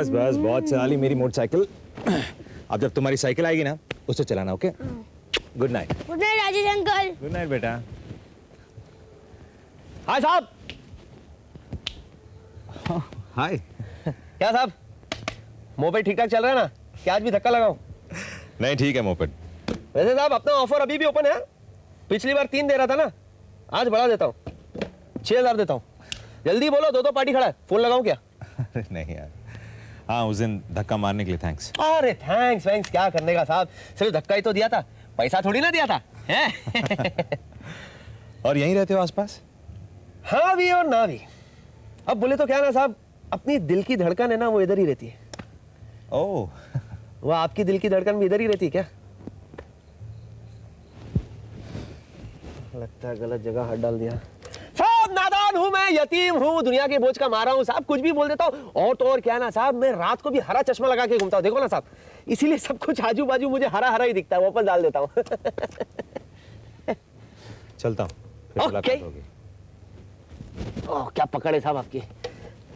बस बस बहुत चला ली मेरी मोटरसाइकिल। अब जब तुम्हारी साइकिल आएगी ना उससे चलाना, okay? Good night. Good night Rajesh uncle. Good night बेटा। हाय साहब। हाय। क्या साहब, मोपेड ठीक ठाक चल रहा है ना? क्या आज भी धक्का लगाऊं? नहीं ठीक है मोपेड। वैसे साहब अपना ऑफर अभी भी ओपन है। पिछली बार 3 दे रहा था ना, आज बढ़ा देता हूँ, 6000 देता हूँ। जल्दी बोलो, दो पार्टी खड़ा है। फोन लगाऊं क्या? नहीं यार, हाँ उस दिन धक्का मारने के लिए थैंक्स। अरे थैंक्स वैंक्स क्या करने का साहब, सिर्फ धक्का ही तो दिया था, पैसा थोड़ी ना दिया था है? और यहीं रहते हो आसपास? हाँ भी और ना भी। अब बोले तो क्या ना साहब, अपनी दिल की धड़कन है ना वो इधर ही रहती है। ओह। वो आपकी दिल की धड़कन भी इधर ही रहती है क्या? लगता है गलत जगह हाथ डाल दिया। साहब नादान हूं मैं, यतीम हूं, दुनिया के बोझ का मारा हूं साहब, कुछ भी बोल देता हूं। और तो और क्या ना साहब, मैं रात को भी हरा चश्मा लगा के घूमता हूं, देखो ना साहब, इसीलिए सब कुछ आजू बाजू मुझे हरा हरा ही दिखता है। वापस डाल देता हूं। चलता हूँ, फिर मुलाकात होगी। ओह क्या पकड़े साहब आपकी,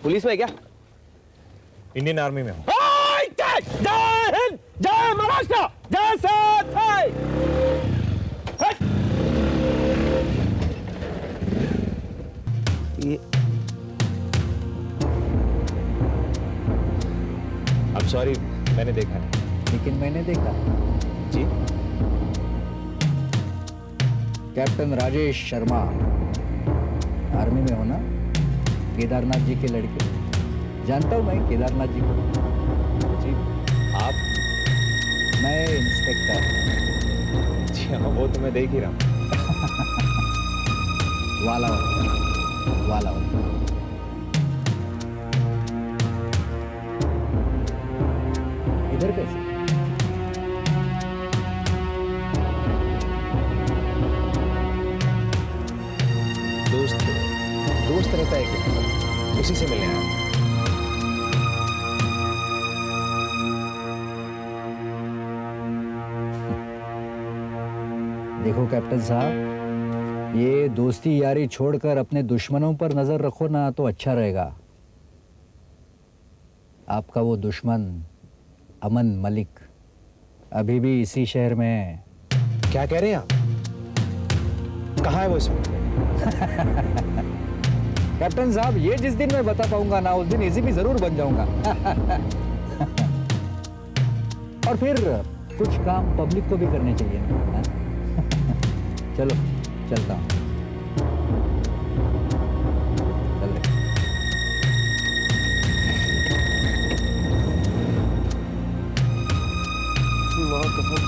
पुलिस में क्या? इंडियन आर्मी में हूँ। जय हिंद, जय महाराष्ट्र, जय सत। ये अब सॉरी, मैंने देखा नहीं। लेकिन मैंने देखा। जी? कैप्टन राजेश शर्मा, आर्मी में हो ना? केदारनाथ जी के लड़के। जानता हूं मैं केदारनाथ जी को। जी आप? मैं इंस्पेक्टर। जी हाँ, वो तो मैं देख ही रहा हूँ। वाला वाला इधर कैसे? दोस्त रहता है क्या? उसी से मिलने आया। देखो कैप्टन साहब, ये दोस्ती यारी छोड़कर अपने दुश्मनों पर नजर रखो ना तो अच्छा रहेगा। आपका वो दुश्मन अमन मलिक अभी भी इसी शहर में है। क्या कह रहे हैं आप? कहाँ है वो इसमें? कैप्टन साहब, ये जिस दिन मैं बता पाऊंगा ना उस दिन एसीपी जरूर बन जाऊंगा। और फिर कुछ काम पब्लिक को भी करने चाहिए ना। चलो चलता हूं। चल रहे। माँ कसम,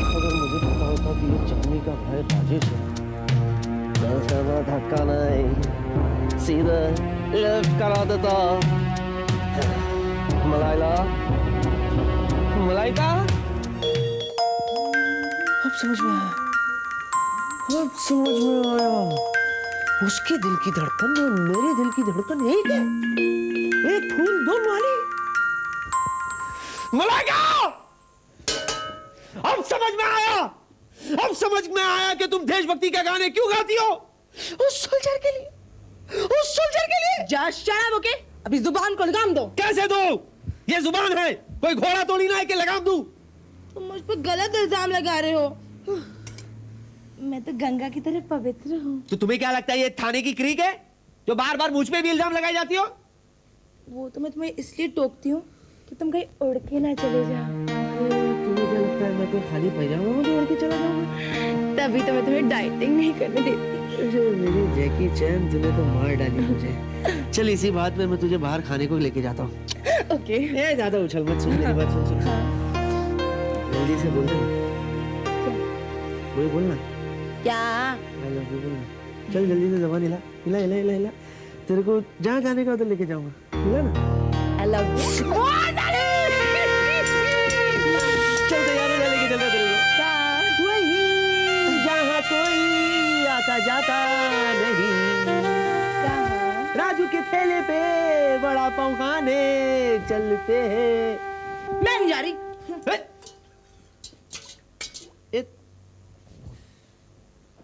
अगर मुझे पता होता कि ये चटनी का भाई राजेश है, दस धक्का नहीं, सीधा लेफ्ट करा देता। मलाइला, मलाइका, अब समझ में आया, अब समझ में आया। उसके दिल की धड़कन और मेरे दिल की धड़कन एक है, एक फूल दो माली। मलाइका, अब समझ में आया, अब समझ में आया कि तुम देशभक्ति के गाने क्यों गाती हो। उस सोल्जर के लिए, उस सोल्जर के लिए। Just shut up, okay? अभी जुबान को लगाम दो। कैसे दो? ये जुबान है, कोई घोड़ा तो नहीं ना है कि लगाम दूं। तुम मुझ पर गलत इल्जाम लगा रहे हो। मैं तो गंगा की तरह पवित्र हूँ। तो तुम्हें क्या लगता है ये थाने की क्रीक है जो बार बार मुझ पे भी इल्जाम लगाई जाती हो? वो तो मैं तुम्हें इसलिए टोकती हूँ कि तुम कहीं उड़ के ना चले जाओ। तुम्हें क्या लगता है मैं कोई खाली पैजामा में उड़ के चला जाऊंगा? तभी तो मैं तुम्हें डाइटिंग नहीं करने देती। अरे मेरी जैकी चैन, तूने तो मार डाली मुझे। चल इसी बात में मैं तुझे बाहर खाने को लेके जाता हूँ। ओके। ये ज्यादा उछल मत, सुन मेरी बात, सुन। जल्दी से बोल दे। कोई बोलना क्या? आई लव यू बोलना। चल जल्दी से ज़बान हिला, हिला हिला हिला हिला। तेरे को जहाँ जाने का उधर लेके जाऊंगा, हिला ना। I love you. चल तैयार हो जा, लेके चलता तेरे को। वही जहाँ कोई आता जाता नहीं, राजू के ठेले पे बड़ा पाव खाने चलते हैं। मैं नहीं जा रही।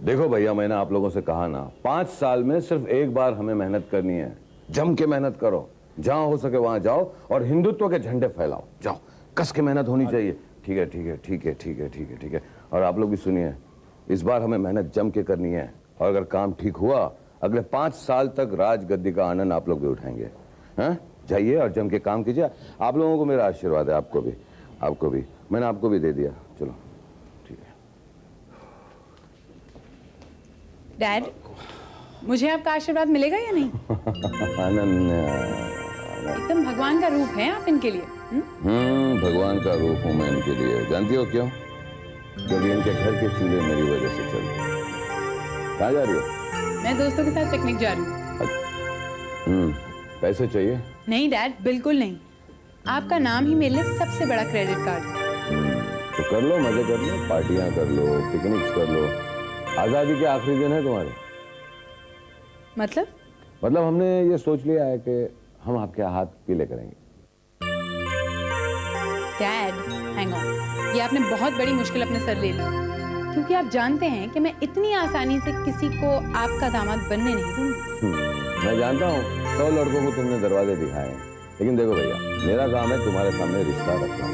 देखो भैया, मैंने आप लोगों से कहा ना, 5 साल में सिर्फ एक बार हमें मेहनत करनी है। जम के मेहनत करो, जहां हो सके वहां जाओ और हिंदुत्व के झंडे फैलाओ। जाओ, कस के मेहनत होनी चाहिए। ठीक है, ठीक है, ठीक है, ठीक है, ठीक है, ठीक है। और आप लोग भी सुनिए, इस बार हमें मेहनत जम के करनी है, और अगर काम ठीक हुआ अगले 5 साल तक राजगद्दी का आनंद आप लोग भी उठाएंगे। हैं? जाइए और जम के काम कीजिए। आप लोगों को मेरा आशीर्वाद है, आपको भी, आपको भी। मैंने आपको भी दे दिया। चलो, ठीक है। डैड, मुझे आपका आशीर्वाद मिलेगा या नहीं? अनन्या, एकदम भगवान का रूप है आप इनके लिए। भगवान का रूप हूं मैं इनके लिए। जानती हो क्यों? क्योंकि इनके घर के चूल्हे मेरी वजह से चल रहे हैं। कहाँ जा रही हो? मैं दोस्तों के साथ पिकनिक जा रही हूँ। पैसे चाहिए? नहीं डैड, बिल्कुल नहीं। आपका नाम ही मेरे लिए सबसे बड़ा क्रेडिट कार्ड है। तो कर लो, मजे कर लो, पार्टियां कर लो, पिकनिक्स कर लो। आजादी के आखिरी दिन है तुम्हारे। मतलब हमने ये सोच लिया है कि हम आपके हाथ पीले करेंगे। डैड, हैंग ऑन, ये आपने बहुत बड़ी मुश्किल अपने सर ले ली, क्योंकि आप जानते हैं कि मैं इतनी आसानी से किसी को आपका दामाद बनने नहीं दूंगी। मैं जानता हूँ 100 लड़कों को तुमने दरवाजे दिखाए हैं, लेकिन देखो भैया, मेरा काम है तुम्हारे सामने रिश्ता रखना,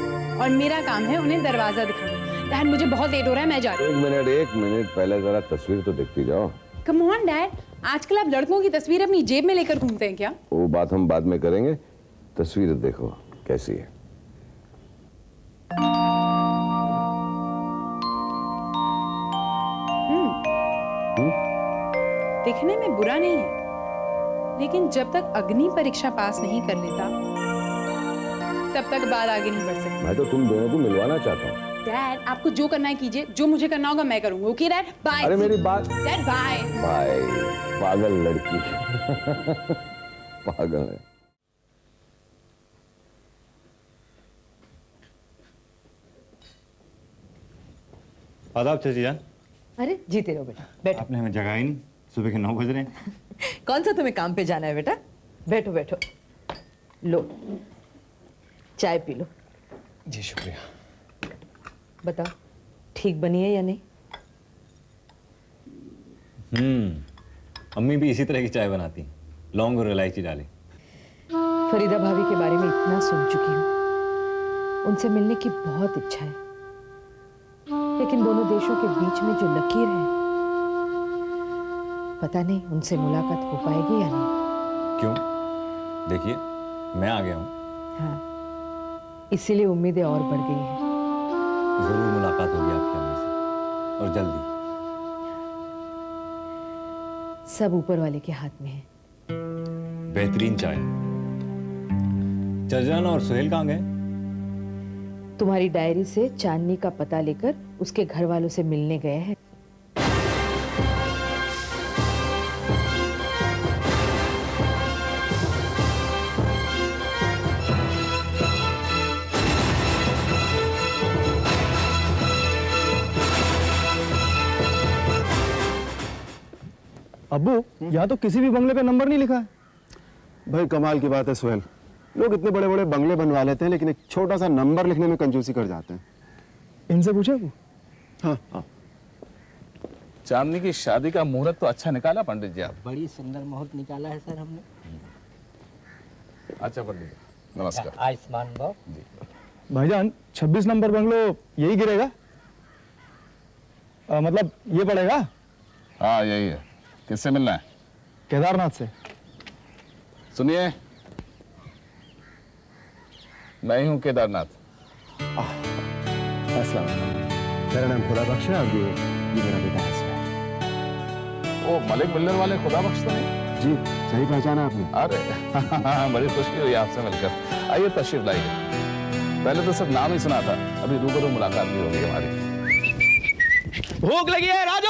और मेरा काम है उन्हें दरवाजा दिखाना। डैड, मुझे बहुत लेट हो रहा है, मैं जा रही हूँ। एक मिनट पहले जरा तस्वीर तो देखती जाओ। कम ऑन डैड, आजकल आप लड़कों की तस्वीर अपनी जेब में लेकर घूमते हैं क्या? वो बात हम बाद में करेंगे। तस्वीर देखो कैसी है। दिखने में बुरा नहीं है, लेकिन जब तक अग्नि परीक्षा पास नहीं कर लेता तब तक बात आगे नहीं बढ़ सकती। मैं तो तुम दोनों को मिलवाना चाहता हूँ। डैड, आपको जो करना है कीजिए, जो मुझे करना होगा मैं करूंगा। Okay dad, bye. अरे मेरी बात। Dad bye. बाय। पागल लड़की। पागल है। आदाब चाची जान। अरे जीते रहो बेटा, बैठो। आपने हमें जगाया ही नहीं, सुबह के 9 बज रहे हैं। कौन सा तुम्हें काम पे जाना है बेटा? बैठो बैठो, लो चाय पी लो। जी शुक्रिया। बताओ ठीक बनी है या नहीं? अम्मी भी इसी तरह की चाय बनाती, लौंग और इलायची डाली। फरीदा भाभी के बारे में इतना सुन चुकी हूँ, उनसे मिलने की बहुत इच्छा है, लेकिन दोनों देशों के बीच में जो लकीर है, पता नहीं उनसे मुलाकात हो पाएगी या नहीं। क्यों? देखिए, मैं आ गया हूँ। हाँ, इसीलिए उम्मीदें और बढ़ गई हैं। जरूर मुलाकात होगी आपकी अम्मी से, और जल्दी। सब ऊपर वाले के हाथ में है। बेहतरीन चाय। चर्जन और सुहेल कहाँ गए? तुम्हारी डायरी से चांदनी का पता लेकर उसके घर वालों से मिलने गए हैं। अब्बू, यहाँ तो किसी भी बंगले पे नंबर नहीं लिखा है। भाई कमाल की बात है सुहेल, लोग इतने बड़े बड़े बंगले बनवा लेते हैं लेकिन एक छोटा सा नंबर लिखने में कंजूसी कर जाते हैं। इनसे पूछे अब्बू? हाँ। चांदनी की शादी का मुहूर्त तो अच्छा निकाला पंडित जी आप। बड़ी सुंदर मुहूर्त निकाला है सर हमने। अच्छा पंडित जी, नमस्कार। आयुष्मान भव। भाईजान 26 नंबर बंगलो यही गिरेगा? मतलब ये पड़ेगा? हाँ यही है। किससे मिलना है? केदारनाथ से। सुनिए, मैं ही हूँ केदारनाथ। अस्सलाम वालेकुम। मेरा नाम खुदा बख्श है और ये मेरा बेटा है सुहेल। ओ मलिक बिल्डर वाले खुदा बख्श तो नहीं? जी सही पहचाना आपने। अरे बड़ी खुशी हुई आपसे मिलकर। आइए तशरीफ लाइए। पहले तो सिर्फ नाम ही सुना था, अभी रूबरू मुलाकात भी होगी हमारी। भूख लगी है राजू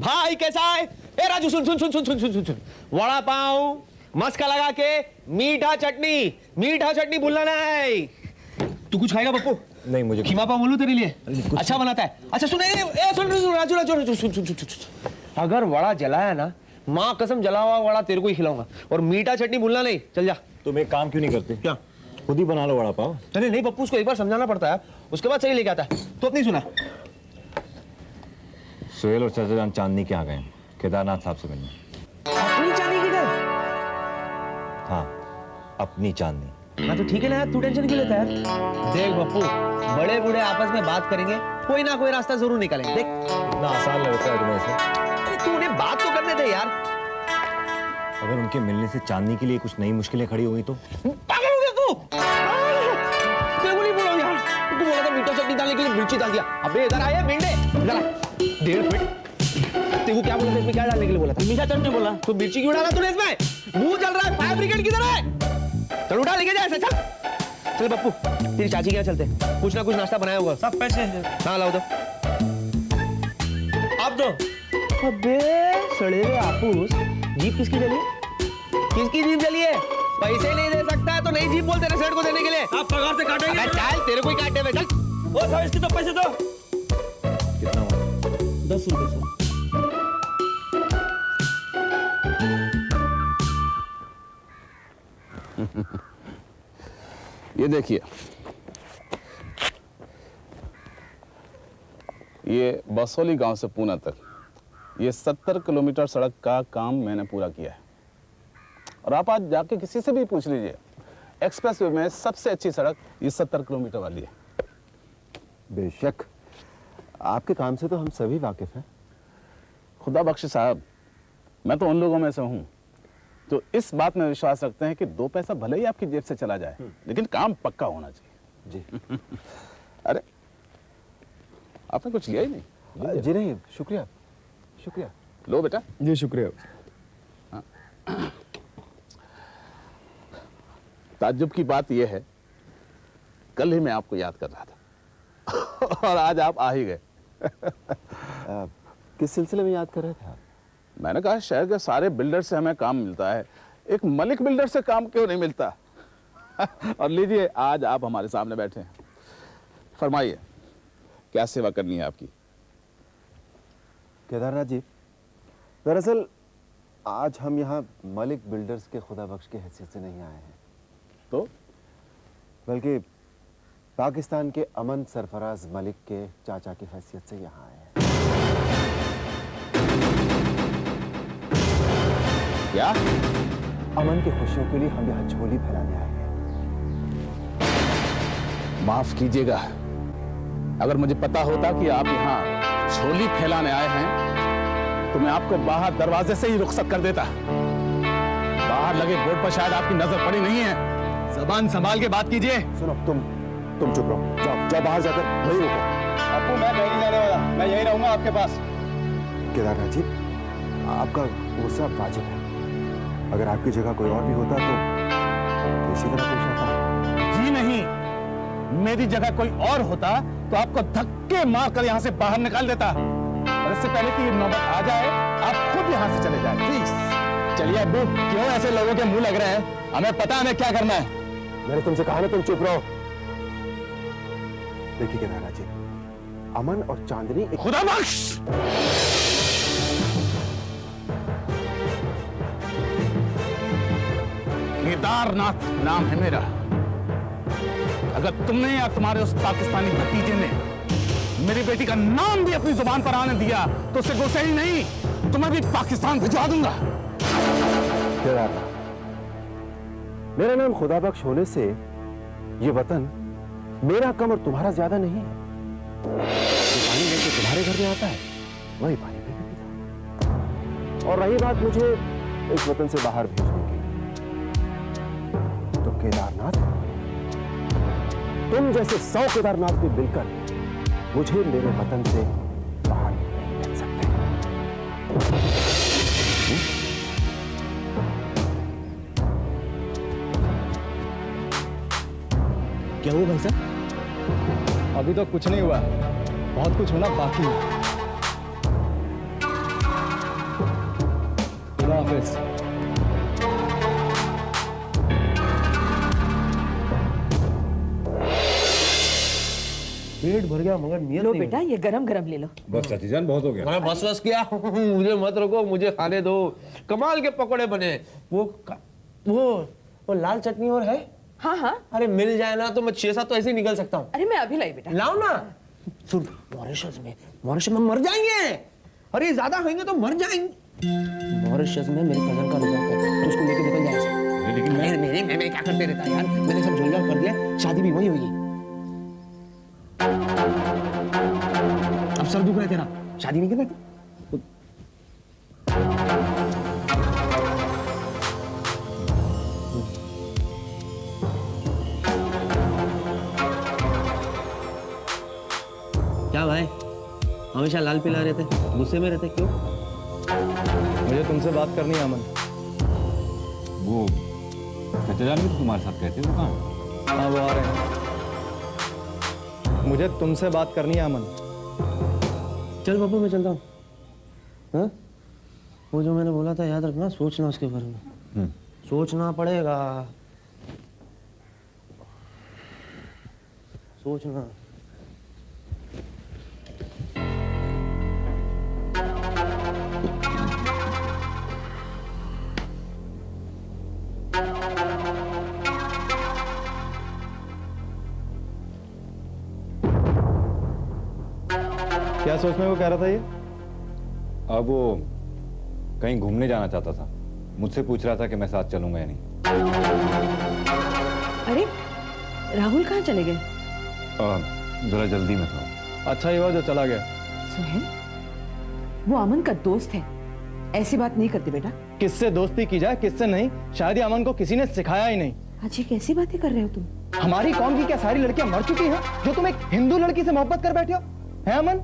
भाई, कैसा है? ए राजू सुन सुन सुन सुन सुन सुन सुन सुन, वड़ा पाव मस्का लगा के मीठा चटनी भूलना नहीं। तू कुछ खाएगा पप्पू? नहीं, मुझे खीमा पाव बोलूं तेरे लिए? अच्छा बनाता है। अच्छा सुन, सुन राजू राजू सुन सुन सुन, अगर वड़ा जलाया ना, माँ कसम जला हुआ वड़ा तेरे को ही खिलाऊंगा, और मीठा चटनी भूलना नहीं। चल जा। तुम एक काम क्यों नहीं करते? क्या? खुद ही बना लो वड़ा पाव। अरे नहीं पप्पू, उसको एक बार समझाना पड़ता है, उसके बाद सही लेके आता है। तो अपनी सुना। सुहेल और चर्जन चांदनी के आ गए, केदारनाथ साहब से मिलने। अपनी चांदी की डर? हाँ, अपनी चांदनी। हाँ तो ठीक है ना यार, तू टेंशन क्यों लेता है यार? देख बप्पू, बड़े बूढ़े आपस में बात करेंगे, कोई ना कोई रास्ता जरूर निकालेंगे। देख इतना आसान लगता है तुम्हें इसे? अरे तू उन्हें बात तो करने दे यार। अगर उनके मिलने से चांदनी के लिए कुछ नई मुश्किलें खड़ी हुई तो? पागल हो गया तू? देखो नहीं बोला यार, तू बोला था मीठा चटनी डालने के लिए मिर्ची डाल दिया। अबे इधर आया भिंडे, इधर आ। 1.5 मिनट तेरे को क्या बोला था, इसमें क्या डालने के लिए बोला था? मीठा चटनी बोला। तो मिर्ची क्यों डाला तूने इसमें? मुंह जल रहा है, फायर ब्रिगेड किधर है? चल उठा लेके जा ऐसे, चल चल बप्पू, तेरी चाची के यहाँ चलते, कुछ ना कुछ नाश्ता बनाया होगा। सब पैसे हाँ लाओ दो, आप दो। अबे सड़े हुए आपूस, जीप किसकी जली है? किसकी जीप जली है? पैसे नहीं दे सकता है तो नई जीप बोल तेरे सेठ को देने के लिए। आप पगार से काटेंगे? चल तेरे को ही काटे हुए, चल। ओ साहब इसके तो पैसे दो। कितना हुआ? 10 रुपए सर। ये देखिए, ये बसोली गांव से पूना तक ये 70 किलोमीटर सड़क का काम मैंने पूरा किया है। और आप आज जाके किसी से भी पूछ लीजिए, एक्सप्रेस वे में सबसे अच्छी सड़क ये 70 किलोमीटर वाली है। बेशक, आपके काम से तो हम सभी वाकिफ हैं। खुदा बख्श साहब, मैं तो उन लोगों में से हूं तो इस बात में विश्वास रखते हैं कि 2 पैसा भले ही आपकी जेब से चला जाए, लेकिन काम पक्का होना चाहिए। जी अरे आपने कुछ लिया ही नहीं? जी नहीं, शुक्रिया शुक्रिया। लो बेटा। जी शुक्रिया। ताज्जुब की बात यह है, कल ही मैं आपको याद कर रहा था और आज आप आ ही गए। किस सिलसिले में याद कर रहे थे आप? मैंने कहा शहर के सारे बिल्डर से हमें काम मिलता है, एक मलिक बिल्डर से काम क्यों नहीं मिलता? और लीजिए, आज आप हमारे सामने बैठे हैं। फरमाइए, क्या सेवा करनी है आपकी? केदारनाथ जी, दरअसल आज हम यहाँ मलिक बिल्डर्स के खुदा बख्श की हैसियत से नहीं आए हैं, तो बल्कि पाकिस्तान के अमन सरफराज मलिक के चाचा की हैसियत से यहाँ आए हैं। क्या? अमन की खुशियों के लिए हम यहाँ झोली फैलाने आए हैं। माफ कीजिएगा, अगर मुझे पता होता कि आप यहाँ झोली फैलाने आए हैं तो मैं आपको बाहर दरवाजे से ही रुखसत कर देता। बाहर लगे बोर्ड पर शायद आपकी नजर पड़ी नहीं है। जबान संभाल के बात कीजिए। सुनो, तुम चुप रहो, जाओ जाओ बाहर जाकर वहीं रुको। आपको मैं नहीं जाने वाला, मैं यहीं रहूंगा आपके पास। केदारनाथ जी, आपका गुस्सा वाजिब है। अगर आपकी जगह कोई और भी होता तो इसी तरह पेश आता। जी नहीं, मेरी जगह कोई और होता तो आपको धक्के मारकर यहाँ से बाहर निकाल देता। और इससे पहले कि ये नौबत आ जाए, आप खुद यहाँ से चले जाएं, प्लीज। चलिए अब्बू, क्यों ऐसे लोगों के मुंह लग रहे हैं? हमें पता है हमें क्या करना है। मैंने तुमसे कहा ना, तुम चुप रहो। देखिए केदारनाथ जी, अमन और चांदनी एक... खुदा बख्श! केदारनाथ नाम है मेरा। अगर तुमने या तुम्हारे उस पाकिस्तानी भतीजे ने मेरी बेटी का नाम भी अपनी जुबान पर आने दिया तो उसे गुस्से ही नहीं, तुम्हें भी पाकिस्तान भिजवा दूंगा। केदारनाथ, मेरा नाम खुदा बख्श होने से ये वतन मेरा कम और तुम्हारा ज्यादा नहीं है। जो पानी लेके तुम्हारे घर में आता है, वही पानी पी के पीता। और रही बात मुझे इस वतन से बाहर भेजने की, तो केदारनाथ, तुम जैसे 100 केदारनाथ भी मिलकर मुझे मेरे वतन से बाहर नहीं भेज सकते। क्या हुआ भाई साहब? अभी तो कुछ नहीं हुआ, बहुत कुछ होना बाकी है। खुदा हाफिज। पेट भर गया मगर नियत लो नहीं बेटा, ये गरम गरम ले लो। बस चाची जान, बहुत हो गया। मैं बस किया। मुझे मत रोको, मुझे खाने दो। कमाल के पकोड़े बने। वो लाल चटनी और है? हाँ हाँ, अरे मिल जाए ना तो मैं 6-7 तो ऐसे ही निकल सकता हूँ। अरे मैं अभी लाई बेटा। लाओ ना। सुन, मॉरिशस में मर जाएंगे। अरे ज्यादा खाएंगे तो मर जाएंगे। मॉरिशस में मेरे कजन का रिजॉर्ट है, तो उसको लेके निकल जाए। रहे लेकिन मैं क्या करते रहता है यार, मैंने सब झोल कर दिया, शादी भी वही होगी। अब सर दुख रहा है तेरा, शादी नहीं करना। क्या भाई, हमेशा लाल पीला रहते, गुस्से में रहते, क्यों? मुझे तुमसे बात करनी है अमन। वो चाचा जान भी तो तुम्हारे साथ कहते वो कहाँ? हाँ वो आ रहे हैं। मुझे तुमसे बात करनी है अमन। चल बाबू मैं चलता हूँ। हाँ? वो जो मैंने बोला था याद रखना, सोचना उसके बारे में। सोचना पड़ेगा, सोचना। क्या सोचने को कह रहा था ये? अब वो कहीं घूमने जाना चाहता था, मुझसे पूछ रहा था कि मैं साथ चलूंगा या नहीं। अरे राहुल कहाँ चले गए? जरा जल्दी में था। अच्छा ही हुआ जो चला गया। सुहेल, वो अमन का दोस्त है, ऐसी बात नहीं करती बेटा। किससे दोस्ती की जाए किससे नहीं, शायद ये अमन को किसी ने सिखाया ही नहीं। आज ये कैसी बातें कर रहे हो तुम? हमारी कौम की क्या सारी लड़कियां मर चुकी हैं जो तुम एक हिंदू लड़की से मोहब्बत कर बैठे हो? है अमन?